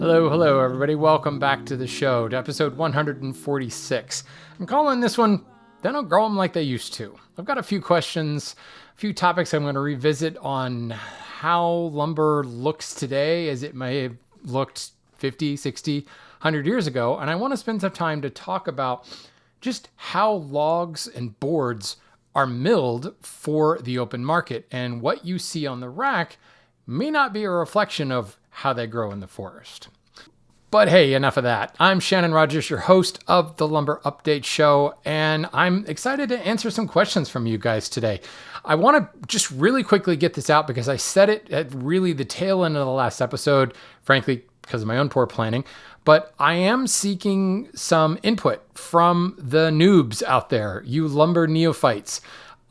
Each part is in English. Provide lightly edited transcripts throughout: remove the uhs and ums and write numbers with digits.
Hello, everybody. Welcome back to the show, to episode 146. I'm calling this one, They Don't Grow Them Like They Used to. I've got a few questions, a few topics I'm going to revisit on how lumber looks today as it may have looked 50, 60, 100 years ago. And I want to spend some time to talk about just how logs and boards are milled for the open market. And what you see on the rack may not be a reflection of how they grow in the forest. But hey, enough of that. I'm Shannon Rogers, your host of the Lumber Update Show, and I'm excited to answer some questions from you guys today. I want to just really quickly get this out because I said it at really the tail end of the last episode, frankly, because of my own poor planning. But I am seeking some input from the noobs out there, you lumber neophytes.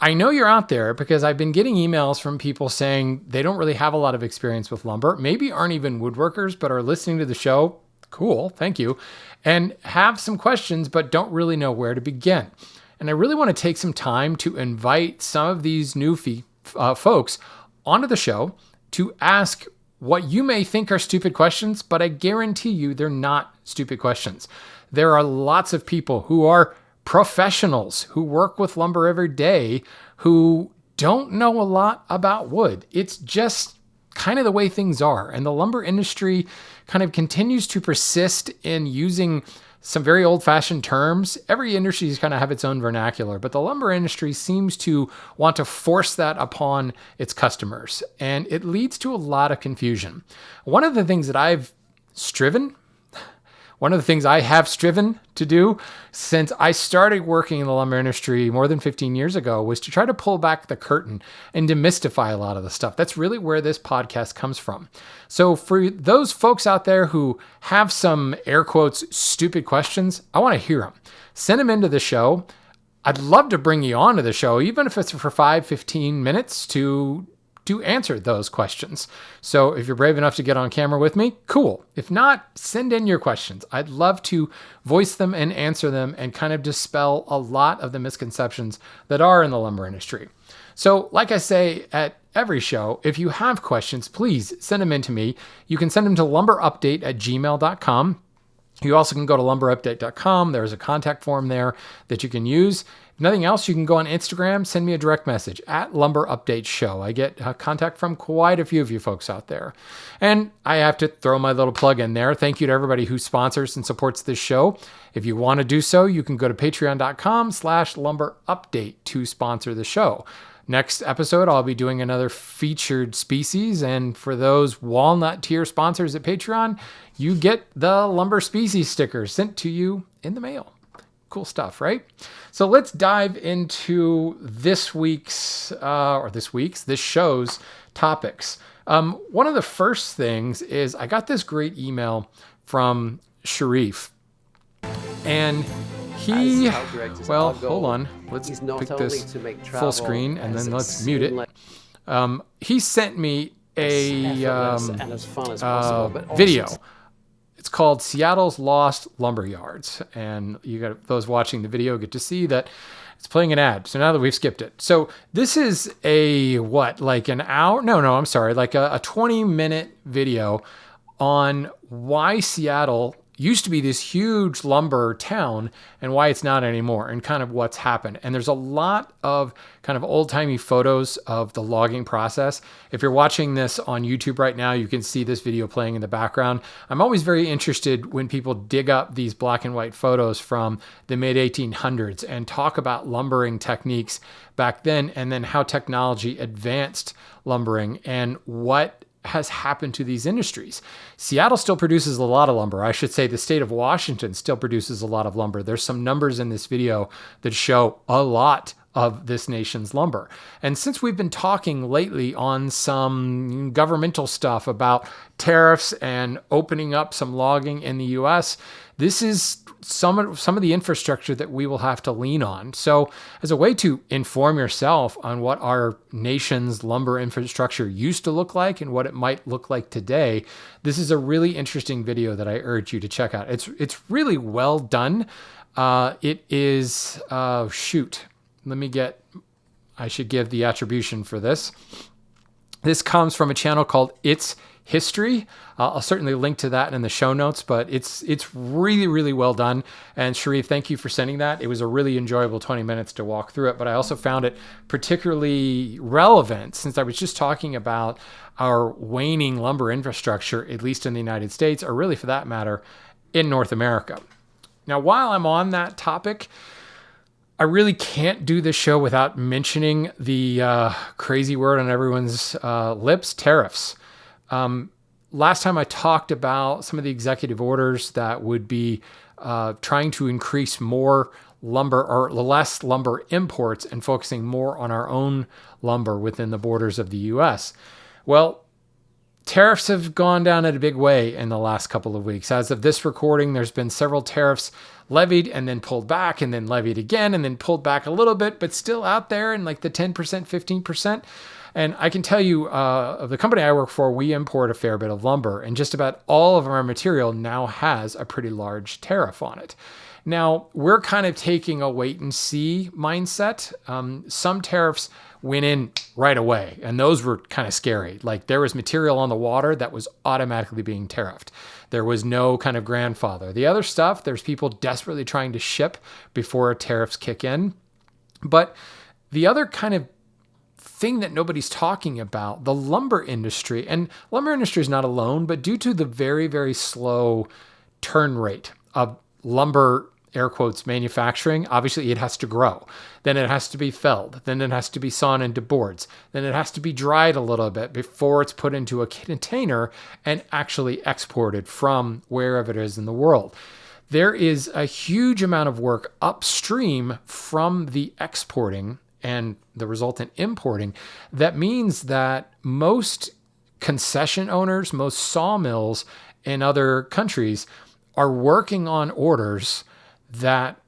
I know you're out there because I've been getting emails from people saying they don't really have a lot of experience with lumber, maybe aren't even woodworkers, but are listening to the show. Cool, thank you. And have some questions, but don't really know where to begin. And I really want to take some time to invite some of these new folks onto the show to ask what you may think are stupid questions, but I guarantee you they're not stupid questions. There are lots of people who are professionals who work with lumber every day who don't know a lot about wood. It's just kind of the way things are. And the lumber industry kind of continues to persist in using some very old-fashioned terms. Every industry is kind of have its own vernacular, but the lumber industry seems to want to force that upon its customers. And it leads to a lot of confusion. One of the things that I have striven to do since I started working in the lumber industry more than 15 years ago was to try to pull back the curtain and demystify a lot of the stuff. That's really where this podcast comes from. So for those folks out there who have some air quotes stupid questions, I want to hear them. Send them into the show. I'd love to bring you onto the show, even if it's for 5-15 minutes to answer those questions. So if you're brave enough to get on camera with me, cool. If not, send in your questions. I'd love to voice them and answer them and kind of dispel a lot of the misconceptions that are in the lumber industry. So like I say at every show, if you have questions, please send them in to me. You can send them to lumberupdate@gmail.com. You also can go to lumberupdate.com. There's a contact form there that you can use. If nothing else, you can go on Instagram, send me a direct message at Lumber Update Show. I get contact from quite a few of you folks out there. And I have to throw my little plug in there. Thank you to everybody who sponsors and supports this show. If you want to do so, you can go to patreon.com/lumberupdate to sponsor the show. Next episode, I'll be doing another featured species. And for those walnut tier sponsors at Patreon, you get the lumber species sticker sent to you in the mail. Cool stuff, right? So let's dive into this show's topics. One of the first things is I got this great email from Sharif. And hold on. Let's pick this full screen and then let's mute it. He sent me a video. It's called Seattle's Lost Lumber Yards. And you got those watching the video get to see that it's playing an ad. So now that we've skipped it. So this is like an hour? No, I'm sorry. Like a 20-minute video on why Seattle used to be this huge lumber town and why it's not anymore and kind of what's happened. And there's a lot of kind of old-timey photos of the logging process. If you're watching this on YouTube right now, you can see this video playing in the background. I'm always very interested when people dig up these black and white photos from the mid-1800s and talk about lumbering techniques back then and then how technology advanced lumbering and what has happened to these industries. Seattle still produces a lot of lumber. I should say the state of Washington still produces a lot of lumber. There's some numbers in this video that show a lot of this nation's lumber. And since we've been talking lately on some governmental stuff about tariffs and opening up some logging in the US, this is some of the infrastructure that we will have to lean on. So as a way to inform yourself on what our nation's lumber infrastructure used to look like and what it might look like today, this is a really interesting video that I urge you to check out. It's really well done. It is, I should give the attribution for this. This comes from a channel called It's history. I'll certainly link to that in the show notes, but it's really, really well done. And Sharif, thank you for sending that. It was a really enjoyable 20 minutes to walk through it, but I also found it particularly relevant since I was just talking about our waning lumber infrastructure, at least in the United States, or really for that matter, in North America. Now, while I'm on that topic, I really can't do this show without mentioning the crazy word on everyone's lips, tariffs. Last time I talked about some of the executive orders that would be trying to increase more lumber or less lumber imports and focusing more on our own lumber within the borders of the U.S. Well, tariffs have gone down in a big way in the last couple of weeks. As of this recording, there's been several tariffs levied and then pulled back and then levied again and then pulled back a little bit, but still out there in like the 10%, 15%. And I can tell you, of the company I work for, we import a fair bit of lumber, and just about all of our material now has a pretty large tariff on it. Now, we're kind of taking a wait and see mindset. Some tariffs went in right away, and those were kind of scary. Like there was material on the water that was automatically being tariffed. There was no kind of grandfather. The other stuff, there's people desperately trying to ship before tariffs kick in. But the other kind of thing that nobody's talking about, the lumber industry, and lumber industry is not alone, but due to the very, very slow turn rate of lumber, air quotes, manufacturing, obviously it has to grow. Then it has to be felled. Then it has to be sawn into boards. Then it has to be dried a little bit before it's put into a container and actually exported from wherever it is in the world. There is a huge amount of work upstream from the exporting and the resultant importing. That means that most concession owners, most sawmills in other countries are working on orders that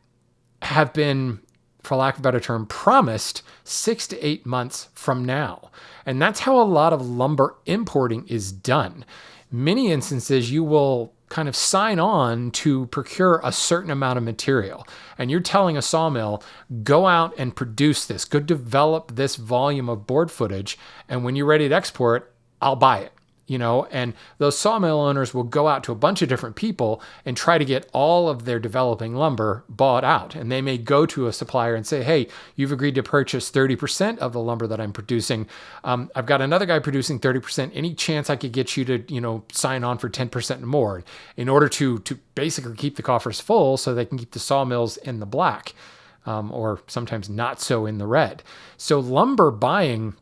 have been, for lack of a better term, promised 6 to 8 months from now. And that's how a lot of lumber importing is done. Many instances, you will kind of sign on to procure a certain amount of material. And you're telling a sawmill, go out and produce this, go develop this volume of board footage. And when you're ready to export, I'll buy it. And those sawmill owners will go out to a bunch of different people and try to get all of their developing lumber bought out. And they may go to a supplier and say, hey, you've agreed to purchase 30% of the lumber that I'm producing. I've got another guy producing 30%. Any chance I could get you to, sign on for 10% more in order to basically keep the coffers full so they can keep the sawmills in the black, or sometimes not so in the red. So lumber buying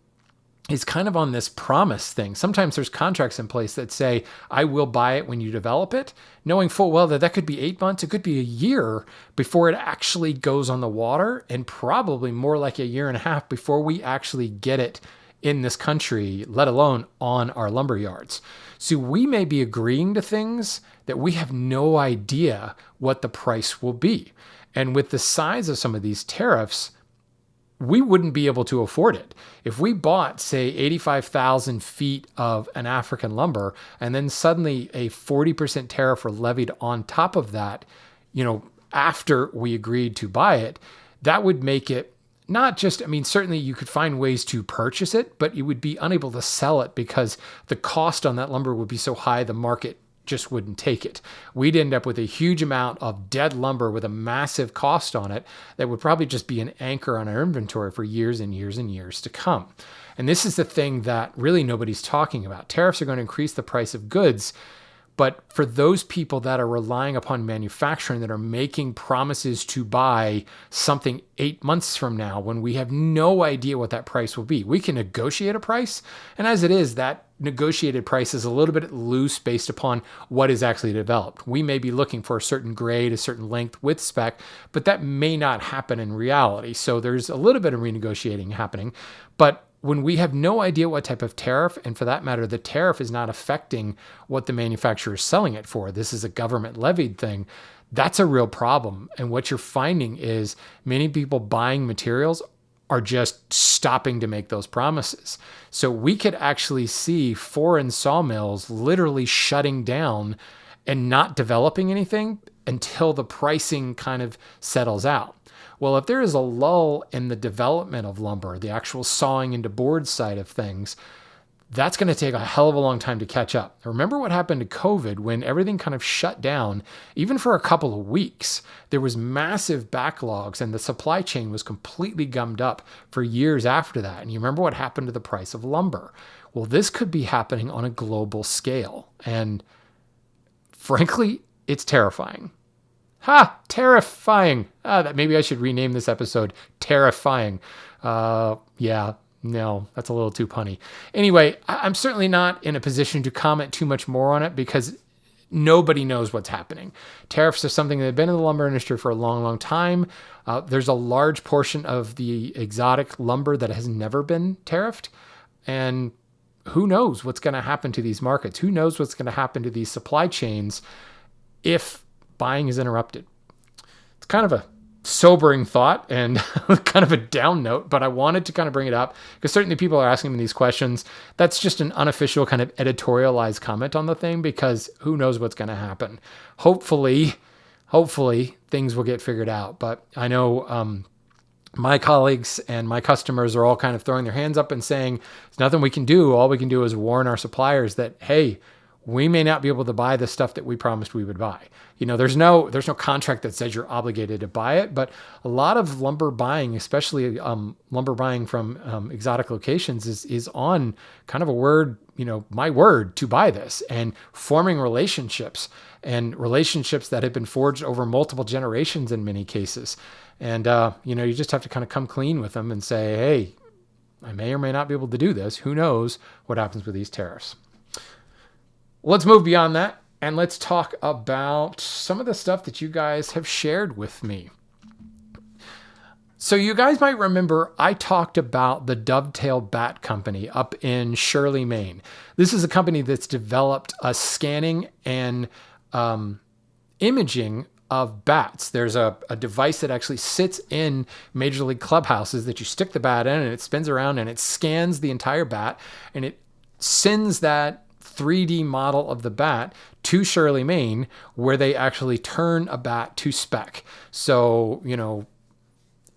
is kind of on this promise thing. Sometimes there's contracts in place that say, I will buy it when you develop it, knowing full well that could be 8 months, it could be a year before it actually goes on the water, and probably more like a year and a half before we actually get it in this country, let alone on our lumber yards. So we may be agreeing to things that we have no idea what the price will be. And with the size of some of these tariffs, we wouldn't be able to afford it. If we bought, say, 85,000 feet of an African lumber, and then suddenly a 40% tariff were levied on top of that, after we agreed to buy it, that would make it not just, certainly you could find ways to purchase it, but you would be unable to sell it because the cost on that lumber would be so high, the market just wouldn't take it. We'd end up with a huge amount of dead lumber with a massive cost on it that would probably just be an anchor on our inventory for years and years and years to come. And this is the thing that really nobody's talking about. Tariffs are going to increase the price of goods, but for those people that are relying upon manufacturing, that are making promises to buy something 8 months from now when we have no idea what that price will be, we can negotiate a price. And as it is, that negotiated price is a little bit loose based upon what is actually developed. We may be looking for a certain grade, a certain length with spec, but that may not happen in reality. So there's a little bit of renegotiating happening. But when we have no idea what type of tariff, and for that matter, the tariff is not affecting what the manufacturer is selling it for, this is a government levied thing, that's a real problem. And what you're finding is many people buying materials are just stopping to make those promises. So we could actually see foreign sawmills literally shutting down and not developing anything until the pricing kind of settles out. Well, if there is a lull in the development of lumber, the actual sawing into board side of things, that's going to take a hell of a long time to catch up. Remember what happened to COVID when everything kind of shut down, even for a couple of weeks. There was massive backlogs and the supply chain was completely gummed up for years after that. And you remember what happened to the price of lumber. Well, this could be happening on a global scale. And frankly, it's terrifying. Terrifying. Maybe I should rename this episode Terrifying. Yeah. No, that's a little too punny. Anyway, I'm certainly not in a position to comment too much more on it because nobody knows what's happening. Tariffs are something that have been in the lumber industry for a long, long time. There's a large portion of the exotic lumber that has never been tariffed. And who knows what's going to happen to these markets? Who knows what's going to happen to these supply chains if buying is interrupted? It's kind of a sobering thought and kind of a down note, but I wanted to kind of bring it up because certainly people are asking me these questions. That's just an unofficial kind of editorialized comment on the thing because who knows what's going to happen. Hopefully things will get figured out. But I know my colleagues and my customers are all kind of throwing their hands up and saying, there's nothing we can do. All we can do is warn our suppliers that, hey, we may not be able to buy the stuff that we promised we would buy. There's no contract that says you're obligated to buy it, but a lot of lumber buying, especially lumber buying from exotic locations, is on kind of a word, my word to buy this, and forming relationships that have been forged over multiple generations in many cases. And, you just have to kind of come clean with them and say, hey, I may or may not be able to do this. Who knows what happens with these tariffs? Let's move beyond that and let's talk about some of the stuff that you guys have shared with me. So you guys might remember I talked about the Dovetail Bat Company up in Shirley, Maine. This is a company that's developed a scanning and imaging of bats. There's a device that actually sits in Major League clubhouses that you stick the bat in and it spins around and it scans the entire bat and it sends that 3D model of the bat to Shirley, Maine, where they actually turn a bat to spec. So,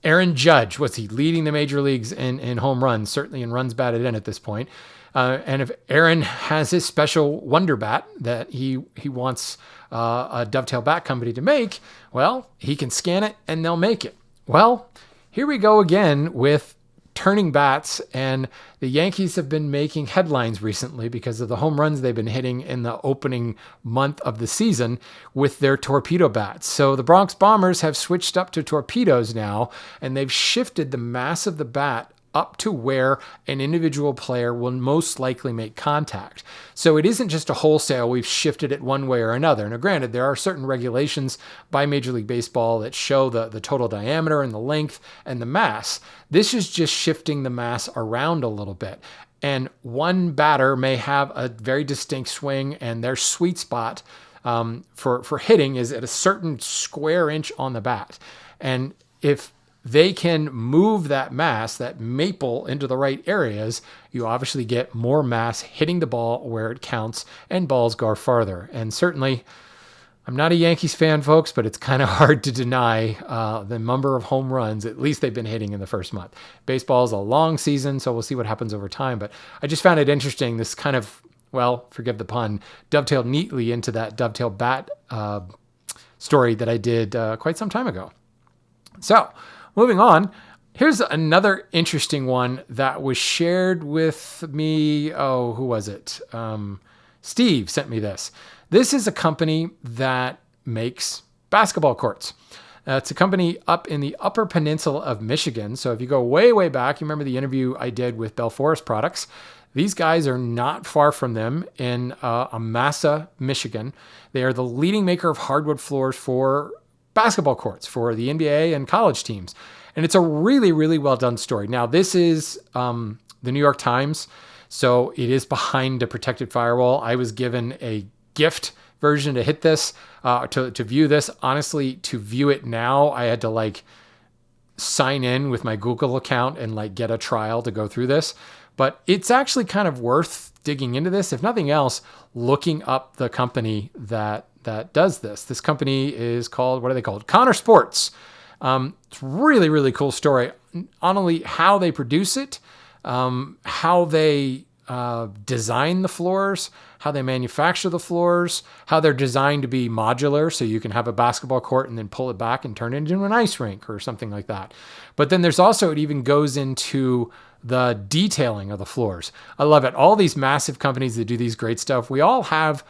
Aaron Judge, was he leading the major leagues in home runs, certainly in runs batted in at this point. And if Aaron has his special Wonder Bat that he wants a Dovetail Bat Company to make, well, he can scan it and they'll make it. Well, here we go again with turning bats, and the Yankees have been making headlines recently because of the home runs they've been hitting in the opening month of the season with their torpedo bats. So the Bronx Bombers have switched up to torpedoes now, and they've shifted the mass of the bat up to where an individual player will most likely make contact. So it isn't just a wholesale, we've shifted it one way or another. Now granted, there are certain regulations by Major League Baseball that show the total diameter and the length and the mass. This is just shifting the mass around a little bit. And one batter may have a very distinct swing, and their sweet spot for hitting is at a certain square inch on the bat. And if they can move that mass, that maple, into the right areas, you obviously get more mass hitting the ball where it counts, and balls go farther. And certainly, I'm not a Yankees fan, folks, but it's kind of hard to deny the number of home runs, at least they've been hitting in the first month. Baseball is a long season, so we'll see what happens over time. But I just found it interesting, this kind of, well, forgive the pun, dovetailed neatly into that Dovetail Bat story that I did quite some time ago. So, moving on, here's another interesting one that was shared with me. Oh, who was it? Steve sent me this. This is a company that makes basketball courts. It's a company up in the Upper Peninsula of Michigan. So if you go way, way back, you remember the interview I did with Bell Forest Products. These guys are not far from them in Amasa, Michigan. They are the leading maker of hardwood floors for basketball courts for the NBA and college teams. And it's a really, really well done story. Now, this is the New York Times, so it is behind a protected firewall. I was given a gift version to hit this, to view this. Honestly, to view it now, I had to sign in with my Google account and get a trial to go through this. But it's actually kind of worth digging into this. If nothing else, looking up the company that does this. This company is called, what are they called? Connor Sports. It's really, really cool story. Not only how they produce it, how they design the floors, how they manufacture the floors, how they're designed to be modular, so you can have a basketball court and then pull it back and turn it into an ice rink or something like that. But then there's also, it even goes into the detailing of the floors. I love it. All these massive companies that do these great stuff, we all have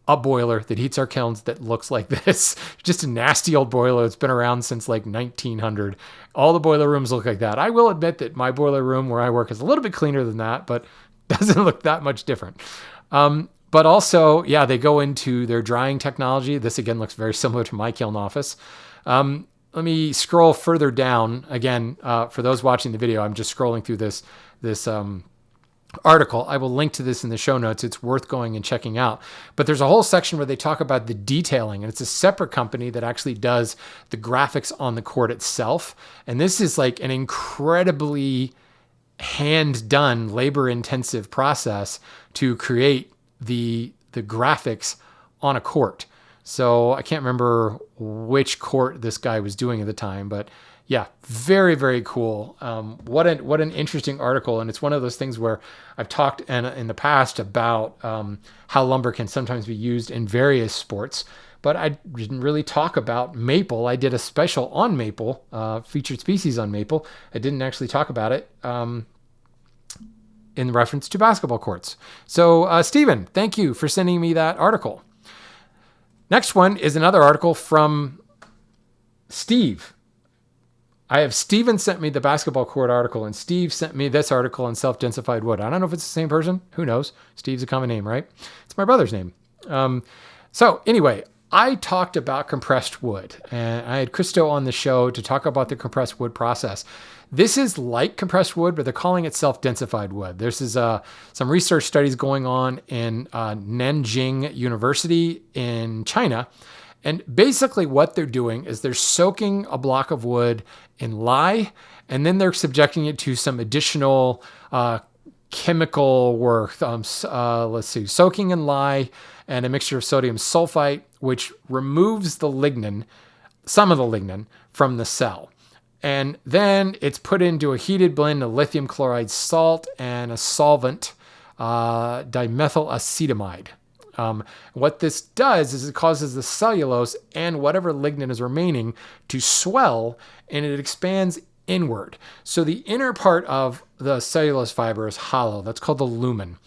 a boiler that heats our kilns that looks like this. Just a nasty old boiler that's been around since like 1900. All the boiler rooms look like that. I will admit that my boiler room where I work is a little bit cleaner than that, but doesn't look that much different. But also, yeah, they go into their drying technology. This again looks very similar to my kiln office. Let me scroll further down. Again, for those watching the video, I'm just scrolling through this article. I will link to this in the show notes. It's worth going and checking out. But there's a whole section where they talk about the detailing, and it's a separate company that actually does the graphics on the cord itself. And this is like an incredibly hand-done, labor-intensive process to create the graphics on a court. So I can't remember which court this guy was doing at the time, but yeah, very, very cool. What an interesting article. And it's one of those things where I've talked in the past about how lumber can sometimes be used in various sports, but I didn't really talk about maple. I did a special on maple, featured species on maple. I didn't actually talk about it in reference to basketball courts. So Stephen, thank you for sending me that article. Next one is another article from Steve. I have Steven sent me the basketball court article, and Steve sent me this article on self-densified wood. I don't know if it's the same person. Who knows? Steve's a common name, right? It's my brother's name. So anyway, I talked about compressed wood, and I had Christo on the show to talk about the compressed wood process. This is like compressed wood, but they're calling it self-densified wood. There's some research studies going on in Nanjing University in China. And basically what they're doing is they're soaking a block of wood in lye, and then they're subjecting it to some additional chemical work. Soaking in lye and a mixture of sodium sulfite, which removes the lignin, some of the lignin, from the cell. And then it's put into a heated blend of lithium chloride salt and a solvent, dimethyl acetamide. What this does is it causes the cellulose and whatever lignin is remaining to swell, and it expands inward. So the inner part of the cellulose fiber is hollow. That's called the lumen.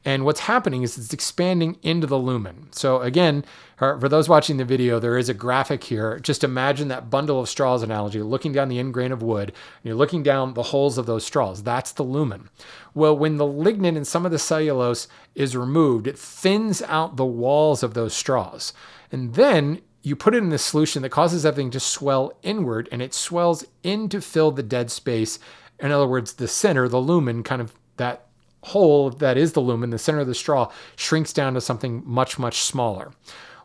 And what's happening is it's expanding into the lumen. So again, for those watching the video, there is a graphic here. Just imagine that bundle of straws analogy, looking down the end grain of wood, and you're looking down the holes of those straws. That's the lumen. Well, when the lignin and some of the cellulose is removed, it thins out the walls of those straws. And then you put it in this solution that causes everything to swell inward, and it swells in to fill the dead space. In other words, the center, the lumen, kind of that hole that is the lumen, the center of the straw, shrinks down to something much, much smaller.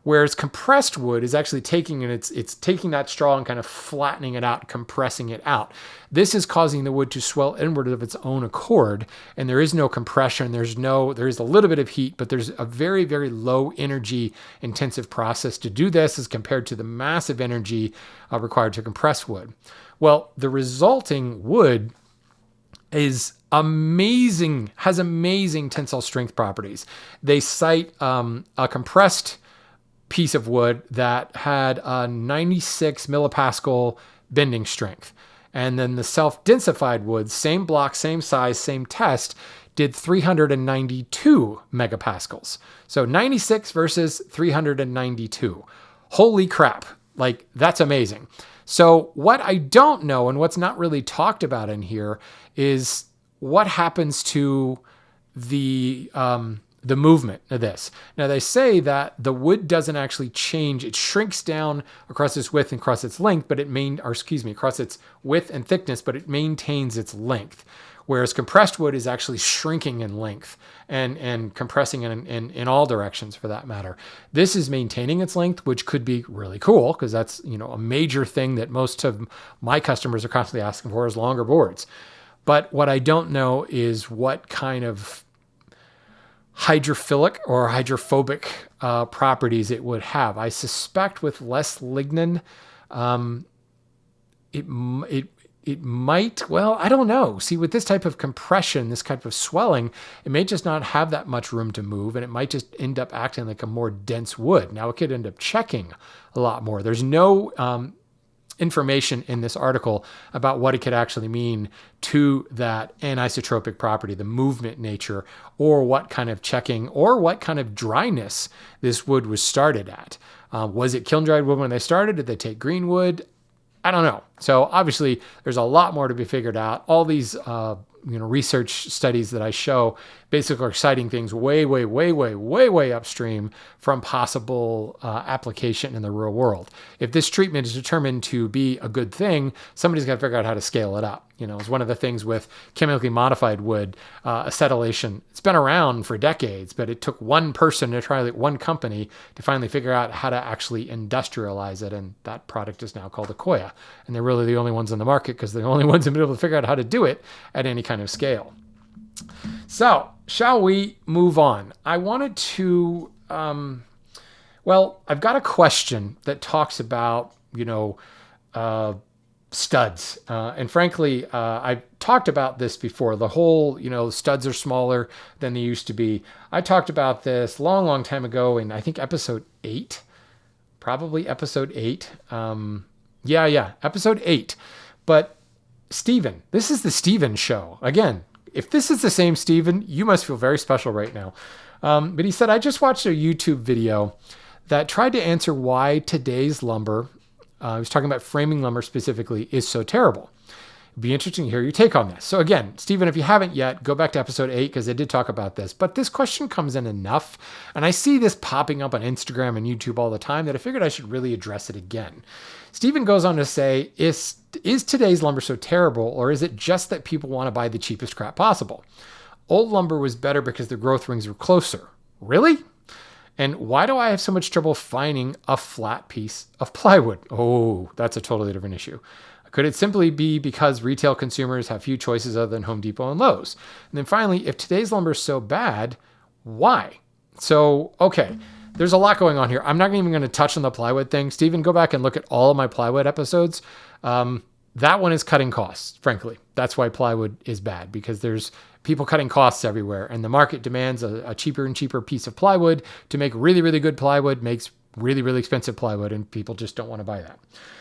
Whereas compressed wood is actually taking it's taking that straw and kind of flattening it out, compressing it out. This is causing the wood to swell inward of its own accord, and there is no compression. There is a little bit of heat, but there's a very, very low energy intensive process to do this as compared to the massive energy required to compress wood. Well, the resulting wood is amazing, has amazing tensile strength properties. They cite a compressed piece of wood that had a 96 millipascal bending strength. And then the self-densified wood, same block, same size, same test, did 392 megapascals. So 96 versus 392. Holy crap. Like, that's amazing. So what I don't know, and what's not really talked about in here, is what happens to the movement of this. Now, they say that the wood doesn't actually change. It shrinks down across its width and across its length, across its width and thickness, but it maintains its length. Whereas compressed wood is actually shrinking in length and compressing in all directions for that matter. This is maintaining its length, which could be really cool because that's, a major thing that most of my customers are constantly asking for is longer boards. But what I don't know is what kind of hydrophilic or hydrophobic properties it would have. I suspect with less lignin, it might, well, I don't know. See, with this type of compression, this type of swelling, it may just not have that much room to move, and it might just end up acting like a more dense wood. Now, it could end up checking a lot more. There's no information in this article about what it could actually mean to that anisotropic property, the movement nature, or what kind of checking or what kind of dryness this wood was started at. Was it kiln dried wood when they started? Did they take green wood? I don't know. So obviously there's a lot more to be figured out. All these research studies that I show basically are citing things way upstream from possible application in the real world. If this treatment is determined to be a good thing, somebody's got to figure out how to scale it up. It's one of the things with chemically modified wood, acetylation. It's been around for decades, but it took one person to try, one company, to finally figure out how to actually industrialize it. And that product is now called Accoya. And they're really the only ones on the market because they're the only ones who've been able to figure out how to do it at any kind of scale. So, shall we move on? I wanted to, I've got a question that talks about, studs. And frankly, I've talked about this before. The whole, studs are smaller than they used to be. I talked about this long time ago in, I think, episode 8. Probably episode 8. Episode 8. But Steven, this is the Steven show. Again, if this is the same Steven, you must feel very special right now. But he said, I just watched a YouTube video that tried to answer why today's lumber, I was talking about framing lumber specifically, is so terrible. It'd be interesting to hear your take on this. So again, Stephen, if you haven't yet, go back to episode 8 because I did talk about this. But this question comes in enough, and I see this popping up on Instagram and YouTube all the time, that I figured I should really address it again. Stephen goes on to say, is today's lumber so terrible, or is it just that people want to buy the cheapest crap possible? Old lumber was better because the growth rings were closer. Really? And why do I have so much trouble finding a flat piece of plywood? Oh, that's a totally different issue. Could it simply be because retail consumers have few choices other than Home Depot and Lowe's? And then finally, if today's lumber is so bad, why? So, okay, there's a lot going on here. I'm not even going to touch on the plywood thing. Stephen, go back and look at all of my plywood episodes. That one is cutting costs, frankly. That's why plywood is bad, because there's people cutting costs everywhere, and the market demands a cheaper and cheaper piece of plywood. To make really, really good plywood makes really, really expensive plywood, and people just don't want to buy that.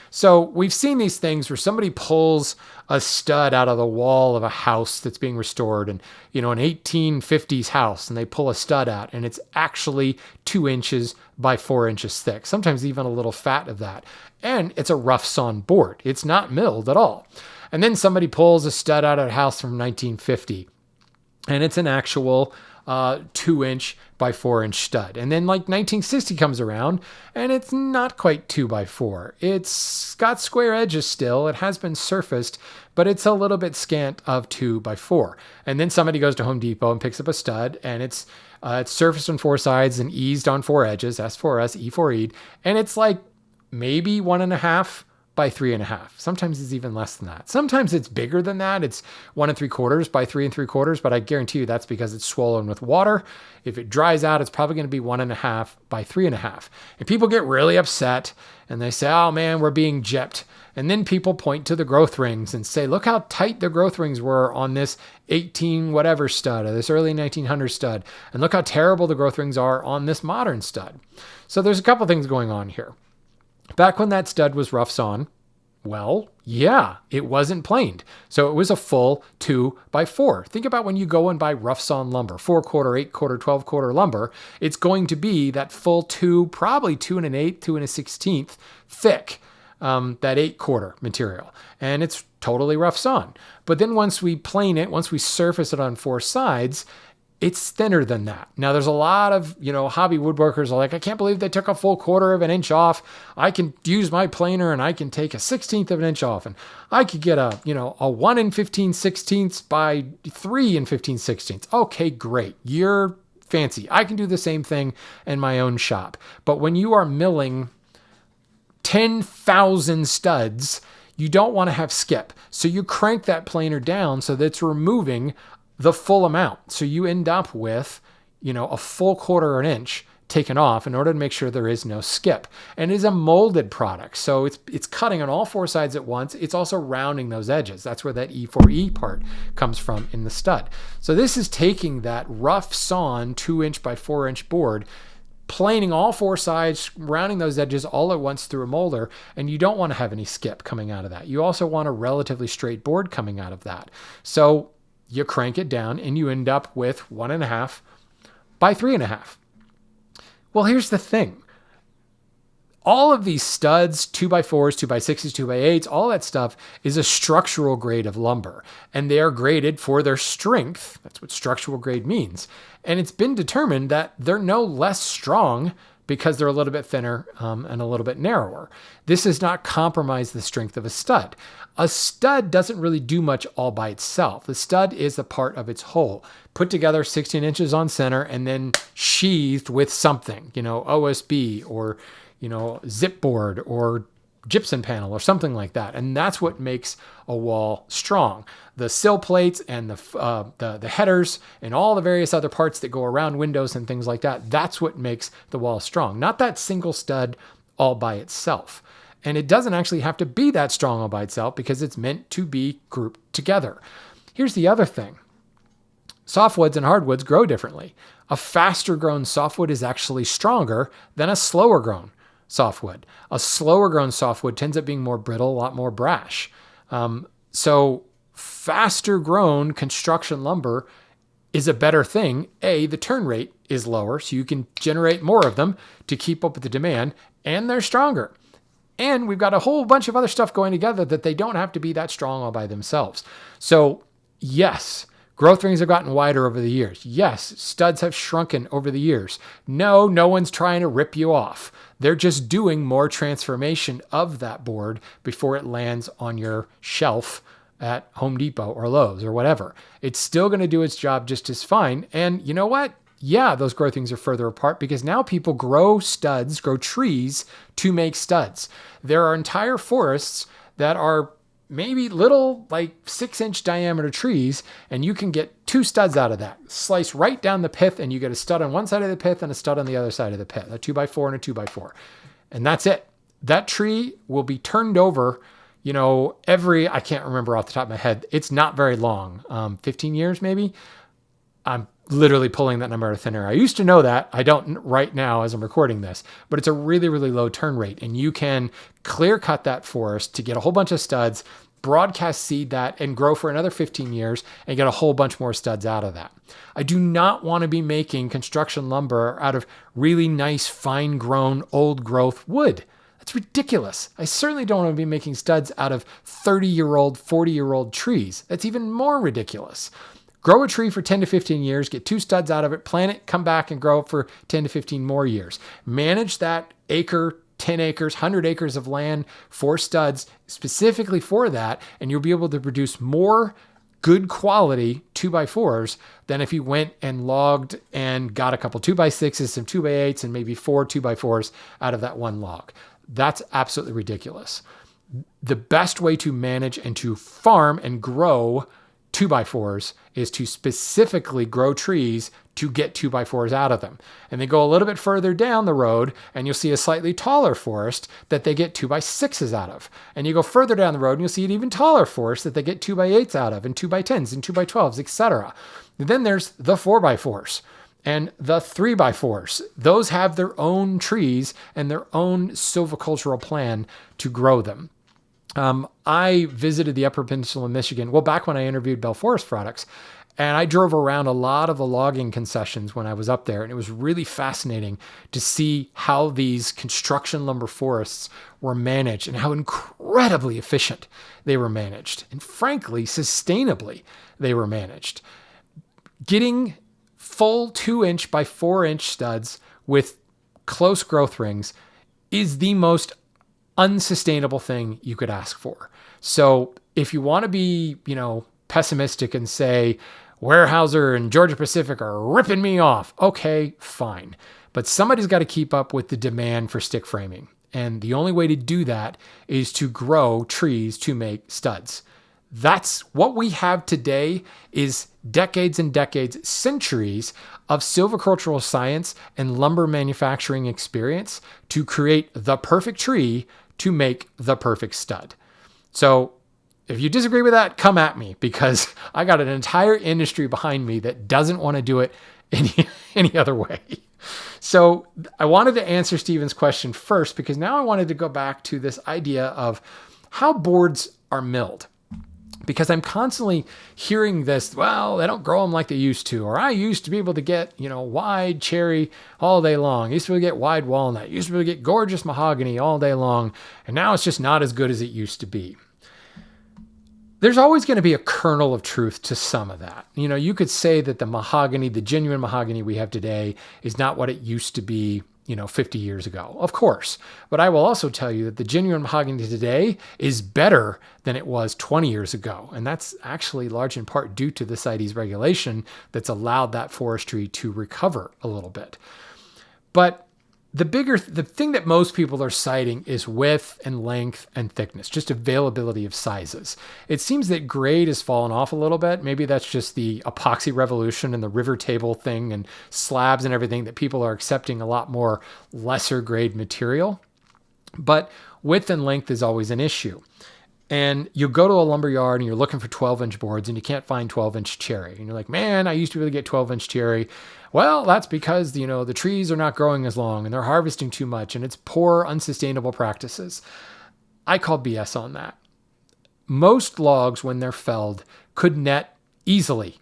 So we've seen these things where somebody pulls a stud out of the wall of a house that's being restored, and an 1850s house, and they pull a stud out, and it's actually 2 inches by 4 inches thick, sometimes even a little fat of that. And it's a rough sawn board. It's not milled at all. And then somebody pulls a stud out of a house from 1950, and it's an actual 2 inch by 4 inch stud. And then 1960 comes around, and it's not quite 2 by 4. It's got square edges still. It has been surfaced, but it's a little bit scant of 2 by 4. And then somebody goes to Home Depot and picks up a stud, and it's surfaced on 4 sides and eased on 4 edges, S4S, E4E, and it's maybe 1.5 by 3.5. Sometimes it's even less than that. Sometimes it's bigger than that. It's 1 3/4 by 3 3/4, but I guarantee you that's because it's swollen with water. If it dries out, it's probably going to be 1.5 by 3.5. And people get really upset and they say, oh man, we're being gypped. And then people point to the growth rings and say, look how tight the growth rings were on this 18 whatever stud or this early 1900 stud. And look how terrible the growth rings are on this modern stud. So there's a couple things going on here. Back when that stud was rough sawn, well, yeah, it wasn't planed. So it was a full 2 by 4. Think about when you go and buy rough sawn lumber, 4/4, 8/4, 12/4 lumber. It's going to be that full 2, probably 2 1/8, 2 1/16 thick, that 8/4 material. And it's totally rough sawn. But then once we plane it, once we surface it on 4 sides, it's thinner than that. Now, there's a lot of, hobby woodworkers are like, I can't believe they took a full 1/4 of an inch off. I can use my planer and I can take a 1/16 of an inch off, and I could get a 1 15/16 by 3 15/16. Okay, great. You're fancy. I can do the same thing in my own shop. But when you are milling 10,000 studs, you don't want to have skip. So you crank that planer down so that it's removing the full amount. So you end up with, a full 1/4 inch taken off in order to make sure there is no skip. And it is a molded product. So it's cutting on all four sides at once. It's also rounding those edges. That's where that E4E part comes from in the stud. So this is taking that rough sawn 2-inch by 4-inch board, planing all four sides, rounding those edges all at once through a molder, and you don't want to have any skip coming out of that. You also want a relatively straight board coming out of that. So you crank it down and you end up with 1.5 by 3.5. Well, here's the thing. All of these studs, 2x4s, 2x6s, 2x8s, all that stuff is a structural grade of lumber, and they are graded for their strength. That's what structural grade means. And it's been determined that they're no less strong because they're a little bit thinner and a little bit narrower. This does not compromise the strength of a stud. A stud doesn't really do much all by itself. The stud is a part of its whole, put together 16 inches on center and then sheathed with something, OSB or, zip board or gypsum panel or something like that. And that's what makes a wall strong. The sill plates and the headers and all the various other parts that go around windows and things like that, that's what makes the wall strong. Not that single stud all by itself. And it doesn't actually have to be that strong all by itself because it's meant to be grouped together. Here's the other thing. Softwoods and hardwoods grow differently. A faster grown softwood is actually stronger than a slower grown softwood. A slower grown softwood tends up being more brittle, a lot more brash. So faster grown construction lumber is a better thing. The turn rate is lower, so you can generate more of them to keep up with the demand, and they're stronger. And we've got a whole bunch of other stuff going together that they don't have to be that strong all by themselves. So yes, growth rings have gotten wider over the years. Yes, studs have shrunken over the years. No one's trying to rip you off. They're just doing more transformation of that board before it lands on your shelf at Home Depot or Lowe's or whatever. It's still going to do its job just as fine. And you know what? Yeah, those growth rings are further apart because now people grow trees to make studs. There are entire forests that are maybe little 6-inch diameter trees, and you can get 2 studs out of that. Slice right down the pith, and you get a stud on one side of the pith and a stud on the other side of the pith, a 2x4 and a 2x4. And that's it. That tree will be turned over, I can't remember off the top of my head. It's not very long, 15 years maybe. I'm literally pulling that number out of thin air. I used to know that. I don't right now as I'm recording this, but it's a really, really low turn rate. And you can clear cut that forest to get a whole bunch of studs, broadcast seed that, and grow for another 15 years and get a whole bunch more studs out of that. I do not want to be making construction lumber out of really nice, fine grown, old growth wood. That's ridiculous. I certainly don't want to be making studs out of 30-year-old, 40-year-old trees. That's even more ridiculous. Grow a tree for 10 to 15 years, get 2 studs out of it, plant it, come back and grow it for 10 to 15 more years. Manage that acre, 10 acres, 100 acres of land for studs specifically for that, and you'll be able to produce more good quality 2x4s than if you went and logged and got a couple 2x6s, some 2x8s, and maybe 4 2x4s out of that one log. That's absolutely ridiculous. The best way to manage and to farm and grow 2x4s is to specifically grow trees to get 2x4s out of them. And they go a little bit further down the road and you'll see a slightly taller forest that they get 2x6s out of. And you go further down the road and you'll see an even taller forest that they get 2x8s out of and 2x10s and 2x12s, etc. Then there's the 4x4s and the 3x4s. Those have their own trees and their own silvicultural plan to grow them. I visited the Upper Peninsula of Michigan, back when I interviewed Bell Forest Products, and I drove around a lot of the logging concessions when I was up there, and it was really fascinating to see how these construction lumber forests were managed and how incredibly efficient they were managed, and frankly, sustainably they were managed. Getting full 2-inch by 4-inch studs with close growth rings is the most unsustainable thing you could ask for. So if you want to be, pessimistic and say Weyerhaeuser and Georgia Pacific are ripping me off, okay, fine. But somebody's got to keep up with the demand for stick framing. And the only way to do that is to grow trees to make studs. That's what we have today is decades and decades, centuries of silvicultural science and lumber manufacturing experience to create the perfect tree to make the perfect stud. So if you disagree with that, come at me, because I got an entire industry behind me that doesn't want to do it any other way. So I wanted to answer Stephen's question first, because now I wanted to go back to this idea of how boards are milled. Because I'm constantly hearing this, well, they don't grow them like they used to. Or I used to be able to get, wide cherry all day long. I used to be able to get wide walnut. I used to be able to get gorgeous mahogany all day long. And now it's just not as good as it used to be. There's always going to be a kernel of truth to some of that. You could say that the mahogany, the genuine mahogany we have today, is not what it used to be 50 years ago, of course. But I will also tell you that the genuine mahogany today is better than it was 20 years ago. And that's actually large in part due to the CITES regulation that's allowed that forestry to recover a little bit. But the thing that most people are citing is width and length and thickness, just availability of sizes. It seems that grade has fallen off a little bit. Maybe that's just the epoxy revolution and the river table thing and slabs and everything, that people are accepting a lot more lesser grade material. But width and length is always an issue. And you go to a lumber yard and you're looking for 12-inch boards and you can't find 12-inch cherry. And you're like, man, I used to be able to get 12-inch cherry. Well, that's because, the trees are not growing as long and they're harvesting too much and it's poor, unsustainable practices. I call BS on that. Most logs, when they're felled, could net easily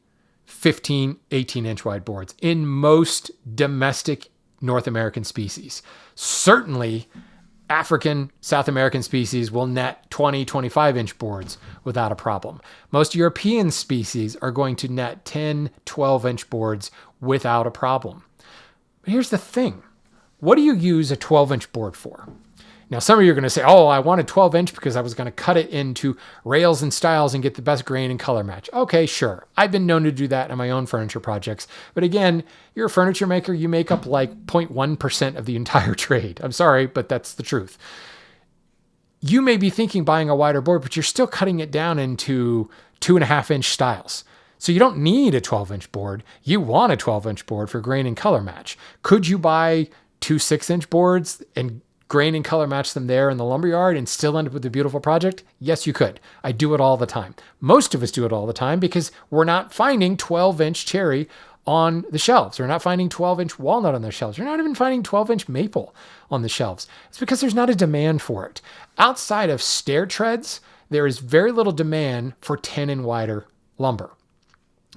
15, 18-inch wide boards in most domestic North American species. Certainly, African, South American species will net 20, 25-inch boards without a problem. Most European species are going to net 10, 12-inch boards without a problem. But here's the thing. What do you use a 12-inch board for? Now, some of you are going to say, oh, I wanted 12-inch because I was going to cut it into rails and stiles and get the best grain and color match. Okay, sure. I've been known to do that in my own furniture projects. But again, you're a furniture maker. You make up like 0.1% of the entire trade. I'm sorry, but that's the truth. You may be thinking buying a wider board, but you're still cutting it down into 2.5-inch stiles. So you don't need a 12-inch board. You want a 12-inch board for grain and color match. Could you buy 2 6-inch boards and grain and color match them there in the lumberyard and still end up with a beautiful project? Yes, you could. I do it all the time. Most of us do it all the time because we're not finding 12-inch cherry on the shelves. We're not finding 12-inch walnut on the shelves. We're not even finding 12-inch maple on the shelves. It's because there's not a demand for it. Outside of stair treads, there is very little demand for 10 and wider lumber.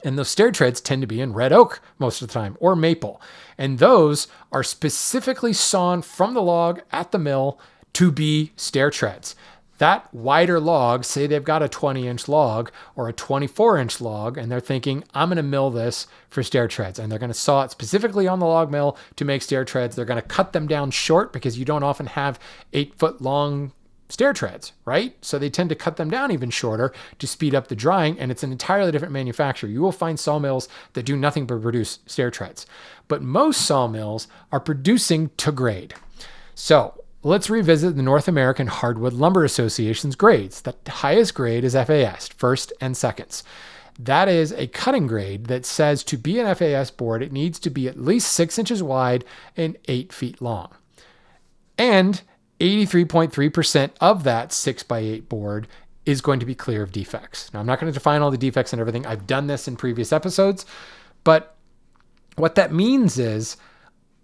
And those stair treads tend to be in red oak most of the time, or maple. And those are specifically sawn from the log at the mill to be stair treads. That wider log, say they've got a 20-inch log or a 24-inch log, and they're thinking, I'm going to mill this for stair treads. And they're going to saw it specifically on the log mill to make stair treads. They're going to cut them down short because you don't often have 8-foot long stair treads, right? So they tend to cut them down even shorter to speed up the drying, and it's an entirely different manufacturer. You will find sawmills that do nothing but produce stair treads. But most sawmills are producing to grade. So let's revisit the North American Hardwood Lumber Association's grades. The highest grade is FAS, first and seconds. That is a cutting grade that says to be an FAS board, it needs to be at least 6 inches wide and 8 feet long. And 83.3% of that 6x8 board is going to be clear of defects. Now, I'm not going to define all the defects and everything. I've done this in previous episodes, but what that means is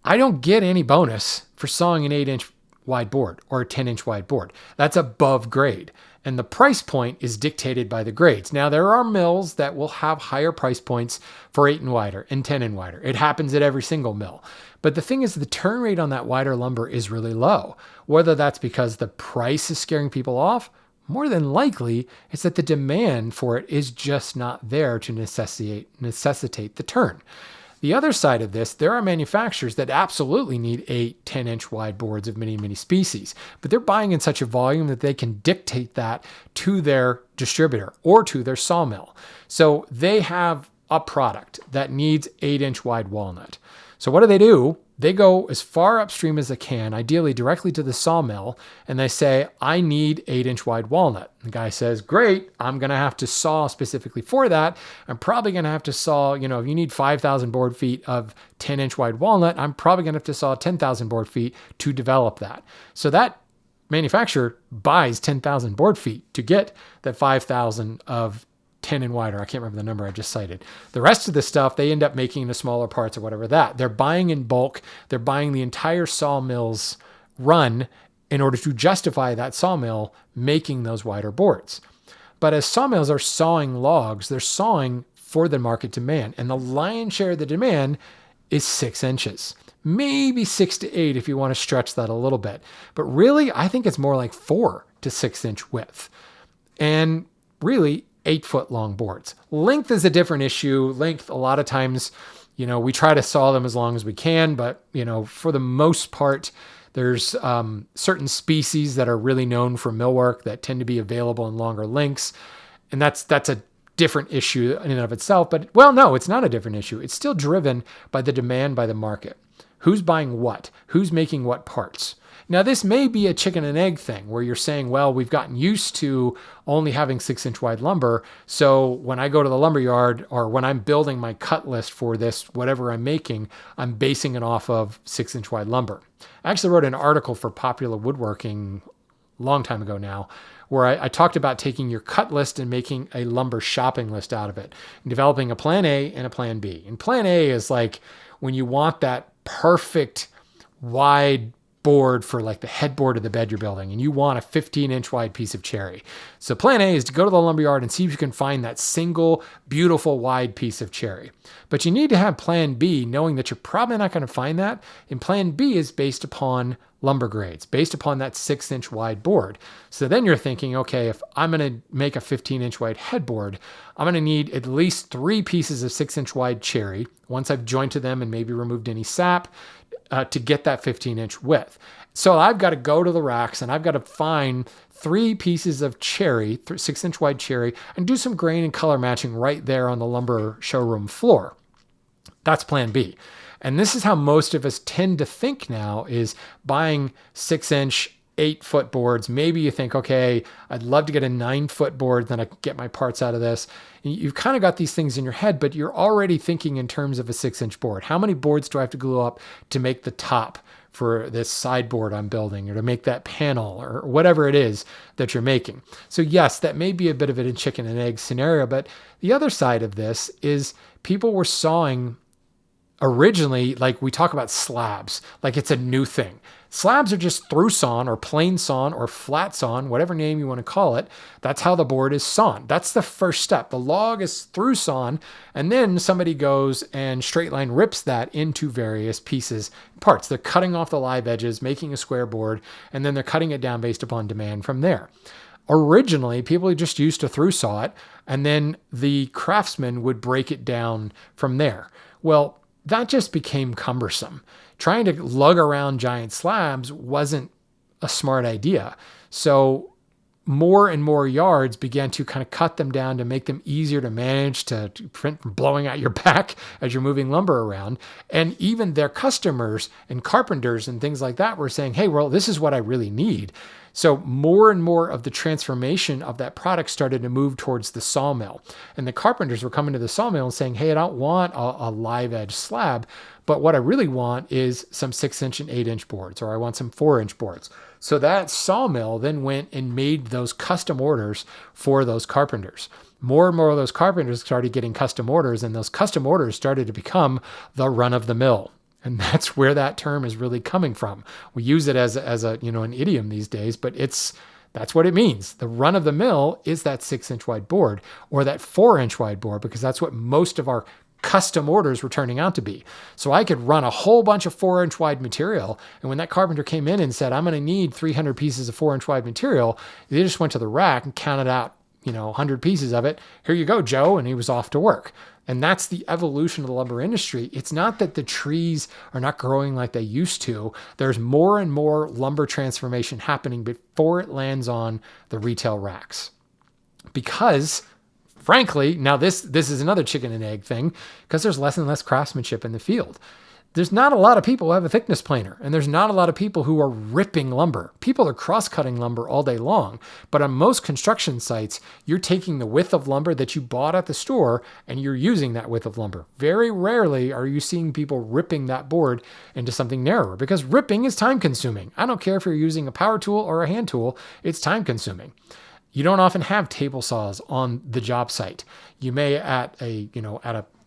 I don't get any bonus for sawing an 8-inch wide board or a 10-inch wide board. That's above grade. And the price point is dictated by the grades. Now, there are mills that will have higher price points for 8 and wider and 10 and wider. It happens at every single mill. But the thing is, the turn rate on that wider lumber is really low. Whether that's because the price is scaring people off, more than likely it's that the demand for it is just not there to necessitate the turn. The other side of this, there are manufacturers that absolutely need 8, 10-inch wide boards of many, many species, but they're buying in such a volume that they can dictate that to their distributor or to their sawmill. So they have a product that needs 8-inch wide walnut. So what do? They go as far upstream as they can, ideally directly to the sawmill, and they say, I need 8-inch wide walnut. The guy says, great, I'm going to have to saw specifically for that. I'm probably going to have to saw, if you need 5,000 board feet of 10-inch wide walnut, I'm probably going to have to saw 10,000 board feet to develop that. So that manufacturer buys 10,000 board feet to get that 5,000 of 10 and wider. I can't remember the number I just cited. The rest of the stuff, they end up making into smaller parts or whatever that. They're buying in bulk. They're buying the entire sawmill's run in order to justify that sawmill making those wider boards. But as sawmills are sawing logs, they're sawing for the market demand. And the lion's share of the demand is 6 inches. Maybe 6 to 8 if you want to stretch that a little bit. But really, I think it's more like 4 to 6 inch width. And really, 8-foot long boards. Length is a different issue. Length, a lot of times, we try to saw them as long as we can, but, for the most part, there's certain species that are really known for millwork that tend to be available in longer lengths. And that's a different issue in and of itself. But, well, no, it's not a different issue. It's still driven by the demand by the market. Who's buying what? Who's making what parts? Now, this may be a chicken and egg thing where you're saying, well, we've gotten used to only having 6-inch wide lumber. So when I go to the lumber yard or when I'm building my cut list for this, whatever I'm making, I'm basing it off of 6-inch wide lumber. I actually wrote an article for Popular Woodworking a long time ago now, where I talked about taking your cut list and making a lumber shopping list out of it and developing a plan A and a plan B. And plan A is like when you want that perfect wide board for like the headboard of the bed you're building, and you want a 15-inch wide piece of cherry. So plan A is to go to the lumberyard and see if you can find that single beautiful wide piece of cherry. But you need to have plan B, knowing that you're probably not going to find that. And plan B is based upon lumber grades, based upon that 6-inch wide board. So then you're thinking, okay, if I'm going to make a 15-inch wide headboard, I'm going to need at least 3 pieces of 6-inch wide cherry once I've jointed them and maybe removed any sap, to get that 15-inch width. So I've got to go to the racks and I've got to find 3 pieces of cherry, 6-inch wide cherry, and do some grain and color matching right there on the lumber showroom floor. That's plan B. And this is how most of us tend to think now, is buying 6-inch, 8-foot boards. Maybe you think, okay, I'd love to get a 9-foot board, then I can get my parts out of this. You've kind of got these things in your head, but you're already thinking in terms of a 6-inch board. How many boards do I have to glue up to make the top for this sideboard I'm building, or to make that panel, or whatever it is that you're making? So yes, that may be a bit of a chicken and egg scenario, but the other side of this is people were sawing originally, like we talk about slabs, like it's a new thing. Slabs are just through sawn or plain sawn or flat sawn, whatever name you want to call it. That's how the board is sawn. That's the first step. The log is through sawn, and then somebody goes and straight line rips that into various pieces, parts. They're cutting off the live edges, making a square board, and then they're cutting it down based upon demand from there. Originally, people just used to through saw it, and then the craftsman would break it down from there. Well, that just became cumbersome. Trying to lug around giant slabs wasn't a smart idea. So more and more yards began to kind of cut them down to make them easier to manage, to prevent from blowing out your back as you're moving lumber around. And even their customers and carpenters and things like that were saying, hey, well, this is what I really need. So more and more of the transformation of that product started to move towards the sawmill. And the carpenters were coming to the sawmill and saying, hey, I don't want a live edge slab, but what I really want is some 6-inch and 8-inch boards, or I want some 4-inch boards. So that sawmill then went and made those custom orders for those carpenters. More and more of those carpenters started getting custom orders, and those custom orders started to become the run of the mill. And that's where that term is really coming from. We use it as a an idiom these days, but that's what it means. The run of the mill is that 6-inch wide board or that 4-inch wide board, because that's what most of our custom orders were turning out to be. So I could run a whole bunch of 4-inch wide material. And when that carpenter came in and said, I'm going to need 300 pieces of 4-inch wide material, they just went to the rack and counted out, 100 pieces of it. Here you go, Joe. And he was off to work. And that's the evolution of the lumber industry. It's not that the trees are not growing like they used to. There's more and more lumber transformation happening before it lands on the retail racks. Because, frankly, now this is another chicken and egg thing, because there's less and less craftsmanship in the field. there's not a lot of people who have a thickness planer, and there's not a lot of people who are ripping lumber. People are cross-cutting lumber all day long, but on most construction sites, you're taking the width of lumber that you bought at the store and you're using that width of lumber. Very rarely are you seeing people ripping that board into something narrower, because ripping is time consuming. I don't care if you're using a power tool or a hand tool, it's time consuming. You don't often have table saws on the job site. You may at a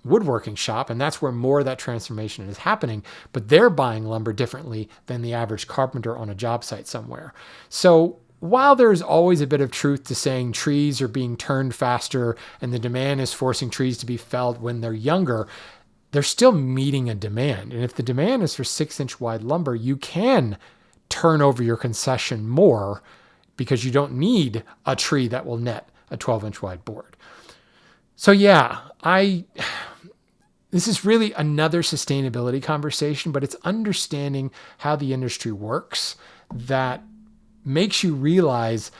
woodworking shop, and that's where more of that transformation is happening, but they're buying lumber differently than the average carpenter on a job site somewhere. So while there's always a bit of truth to saying trees are being turned faster and the demand is forcing trees to be felled when they're younger, they're still meeting a demand. And if the demand is for 6-inch wide lumber, you can turn over your concession more because you don't need a tree that will net a 12-inch wide board. So yeah, this is really another sustainability conversation, but it's understanding how the industry works that makes you realize